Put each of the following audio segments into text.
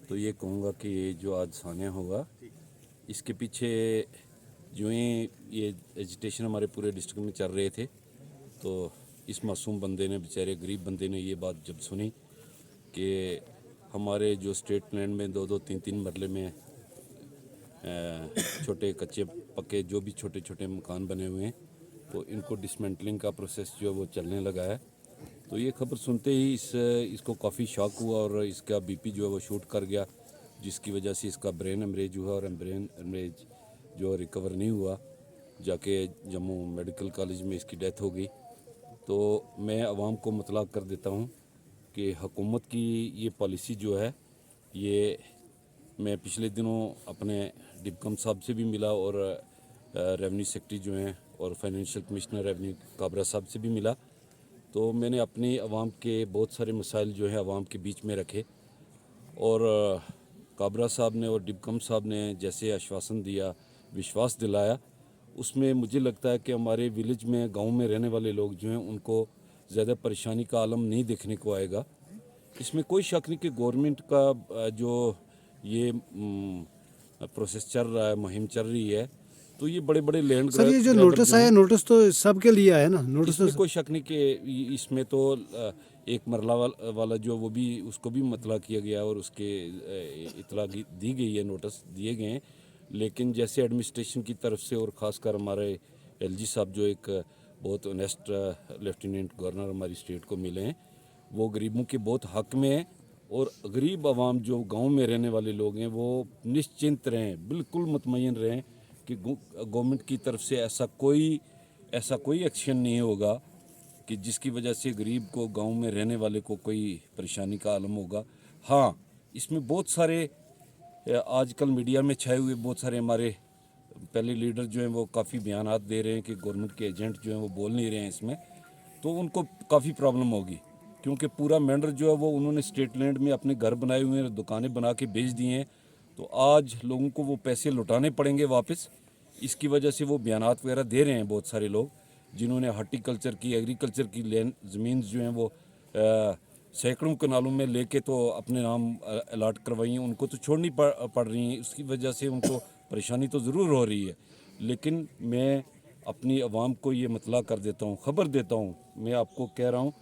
तो ये कहूँगा कि जो आज सानिया हुआ इसके पीछे जो ही ये एजिटेशन हमारे पूरे डिस्ट्रिक्ट में चल रहे थे, तो इस मासूम बंदे ने, बेचारे गरीब बंदे ने ये बात जब सुनी कि हमारे जो स्टेट लैंड में 2-2, 3-3 मरले में छोटे कच्चे पक्के जो भी छोटे छोटे मकान बने हुए हैं, तो इनको डिसमेंटलिंग का प्रोसेस जो है वो चलने लगा है। तो ये खबर सुनते ही इसको काफ़ी शॉक हुआ और इसका बीपी जो है वो शूट कर गया, जिसकी वजह से इसका ब्रेन हेमरेज हुआ और ब्रेन हेमरेज जो रिकवर नहीं हुआ, जाके जम्मू मेडिकल कॉलेज में इसकी डेथ हो गई। तो मैं आवाम को मुतला कर देता हूँ कि हुकूमत की ये पॉलिसी जो है, ये मैं पिछले दिनों अपने डिप्कम साहब से भी मिला और रेवेन्यू सेक्रेटरी जो हैं और फाइनेंशियल कमिश्नर रेवेन्यू काबरा साहब से भी मिला। तो मैंने अपनी आवाम के बहुत सारे मसाइल जो है आवाम के बीच में रखे और काबरा साहब ने और डिप्कम साहब ने जैसे आश्वासन दिया, विश्वास दिलाया, उसमें मुझे लगता है कि हमारे विलेज में, गांव में रहने वाले लोग जो हैं उनको ज़्यादा परेशानी का आलम नहीं देखने को आएगा। इसमें कोई शक नहीं कि गवर्नमेंट का जो ये प्रोसेस चल रहा है, मुहिम चल रही है, तो ये बड़े बड़े लैंड सर ये जो नोटिस आया, नोटिस तो सबके लिए आया ना, नोटिस इसमें तो कोई शक नहीं कि इसमें तो एक मरला वाला जो वो भी, उसको भी मतला किया गया और उसके इतला दी गई है, नोटिस दिए गए हैं। लेकिन जैसे एडमिनिस्ट्रेशन की तरफ से और ख़ासकर हमारे एलजी साहब जो एक बहुत ऑनेस्ट लेफ्टिनेंट गवर्नर हमारी स्टेट को मिले हैं, वो गरीबों के बहुत हक में है और गरीब आवाम जो गांव में रहने वाले लोग हैं वो निश्चिंत रहें, बिल्कुल मुतमईन रहें कि गवर्नमेंट की तरफ से ऐसा कोई एक्शन नहीं होगा कि जिसकी वजह से गरीब को, गांव में रहने वाले को कोई परेशानी का आलम होगा। हाँ, इसमें बहुत सारे आजकल मीडिया में छाए हुए बहुत सारे हमारे पहले लीडर जो हैं वो काफ़ी बयानात दे रहे हैं कि गवर्नमेंट के एजेंट जो हैं वो बोल नहीं रहे हैं इसमें, तो उनको काफ़ी प्रॉब्लम होगी, क्योंकि पूरा मैंडर जो है वो उन्होंने स्टेट लैंड में अपने घर बनाए हुए हैं, दुकानें बना के बेच दिए हैं, तो आज लोगों को वो पैसे लौटाने पड़ेंगे वापस। इसकी वजह से वो बयानात वगैरह दे रहे हैं बहुत सारे लोग, जिन्होंने हार्टिकल्चर की, एग्रीकल्चर की लैंड ज़मीन जो हैं वो सैकड़ों कनालों में लेके तो अपने नाम अलाट करवाई हैं, उनको तो छोड़नी पड़ रही हैं। उसकी वजह से उनको परेशानी तो ज़रूर हो रही है, लेकिन मैं अपनी आवाम को ये मतला कर देता हूँ, ख़बर देता हूँ, मैं आपको कह रहा हूँ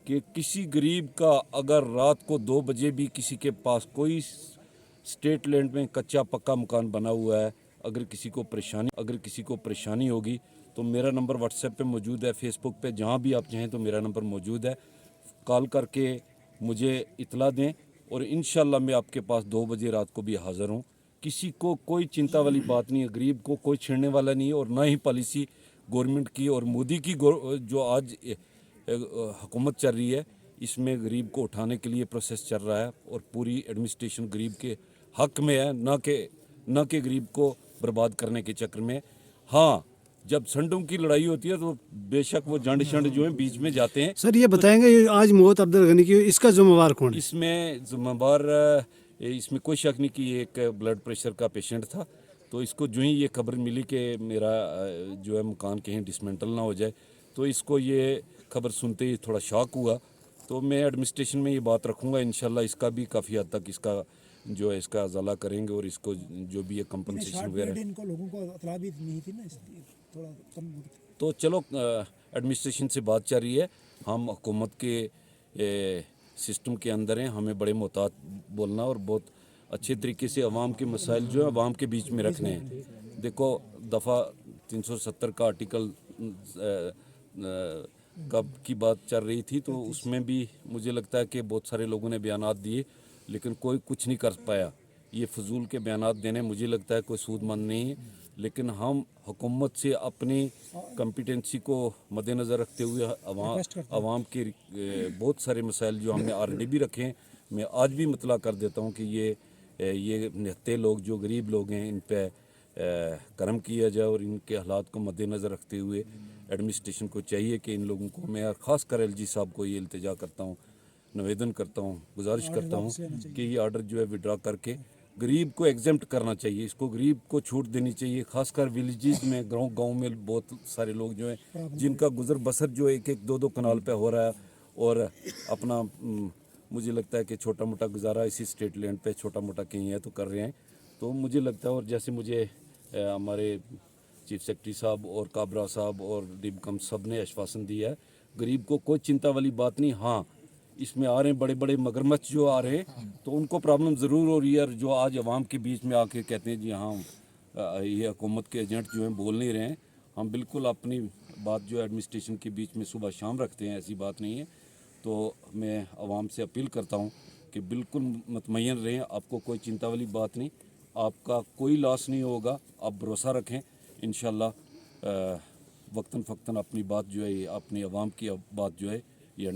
कि किसी गरीब का अगर रात को 2 बजे भी किसी के पास कोई स्टेट लैंड में कच्चा पक्का मकान बना हुआ है, अगर किसी को परेशानी होगी तो मेरा नंबर व्हाट्सएप पे मौजूद है, फेसबुक पे, जहाँ भी आप चाहें तो मेरा नंबर मौजूद है। कॉल करके मुझे इतला दें और इंशाल्लाह मैं आपके पास 2 बजे रात को भी हाज़िर हूँ। किसी को कोई चिंता वाली बात नहीं है, गरीब को कोई छेड़ने वाला नहीं है और ना ही पॉलिसी गवर्नमेंट की और मोदी की जो आज हुकूमत चल रही है, इसमें गरीब को उठाने के लिए प्रोसेस चल रहा है और पूरी एडमिनिस्ट्रेशन गरीब के हक में है, ना कि गरीब को बर्बाद करने के चक्कर में। हाँ, जब संडों की लड़ाई होती है तो बेशक वो जंड शंड जो है बीच में जाते हैं। सर ये बताएंगे ये आज मौत अब्दुल गनी की, इसका जिम्मेवार कौन है? इसमें जिम्मेवार, इसमें कोई शक नहीं कि ये एक ब्लड प्रेशर का पेशेंट था, तो इसको जो ही ये खबर मिली कि मेरा जो है मकान कहीं डिसमेंटल ना हो जाए, तो इसको ये खबर सुनते ही थोड़ा शॉक हुआ। तो मैं एडमिनिस्ट्रेशन में ये बात रखूँगा, इंशाल्लाह इसका भी काफ़ी हद तक इसका जो है इसका अजाला करेंगे और इसको जो भी है कंपनसेशन वगैरह। इनको लोगों को इतला भी नहीं थी ना, इसलिए थोड़ा कम। तो चलो, एडमिनिस्ट्रेशन से बात चल रही है, हम हुकूमत के सिस्टम के अंदर हैं, हमें बड़े मोहतात बोलना और बहुत अच्छे तरीके से अवाम के मसाइल जो है अवाम के बीच में रखने हैं। देखो, दफ़ा 370 का आर्टिकल कब की बात चल रही थी, तो उसमें भी मुझे लगता है कि बहुत सारे लोगों ने बयानात दिए, लेकिन कोई कुछ नहीं कर पाया। ये फजूल के बयानात देने मुझे लगता है कोई सूदमंद नहीं है, लेकिन हम हुकूमत से अपनी कम्पिटेंसी को मद्देनज़र रखते हुए आवाम के बहुत सारे मसाइल जो हमने ऑलरेडी भी रखे हैं, मैं आज भी मतला कर देता हूँ कि ये निहत्ते लोग जो गरीब लोग हैं इन पर करम किया जाए और इनके हालात को मद्देनज़र रखते हुए एडमिनिस्ट्रेशन को चाहिए कि इन लोगों को, मैं ख़ास कर एलजी साहब को ये इल्तिजा करता हूँ, निवेदन करता हूँ, गुजारिश करता हूँ कि ये आर्डर जो है विड्रा करके गरीब को एग्जेम्प्ट करना चाहिए, इसको गरीब को छूट देनी चाहिए। खासकर विलेजेस में, गांव में बहुत सारे लोग जो हैं जिनका गुजर बसर जो एक एक 2-2 कनाल पे हो रहा है और अपना मुझे लगता है कि छोटा मोटा गुजारा इसी स्टेट लैंड पे छोटा मोटा कहीं है तो कर रहे हैं। तो मुझे लगता है, और जैसे मुझे हमारे चीफ सेक्रेटरी साहब और काबरा साहब और डिबकम सब ने आश्वासन दिया है, गरीब को कोई चिंता वाली बात नहीं। हाँ, इसमें आ रहे हैं बड़े बड़े मगरमच्छ जो आ रहे हैं, तो उनको प्रॉब्लम ज़रूर हो रही है। और जो आज अवाम के बीच में आके कहते हैं जी हाँ ये हुकूमत के एजेंट जो हैं बोल नहीं रहे हैं, हम बिल्कुल अपनी बात जो है एडमिनिस्ट्रेशन के बीच में सुबह शाम रखते हैं, ऐसी बात नहीं है। तो मैं आवाम से अपील करता हूँ कि बिल्कुल मुतमईन रहें, आपको कोई चिंता वाली बात नहीं, आपका कोई लॉस नहीं होगा, आप भरोसा रखें। इंशाल्लाह वक्तन फ़क्तन अपनी बात जो है, अपनी आवाम की बात जो है, ये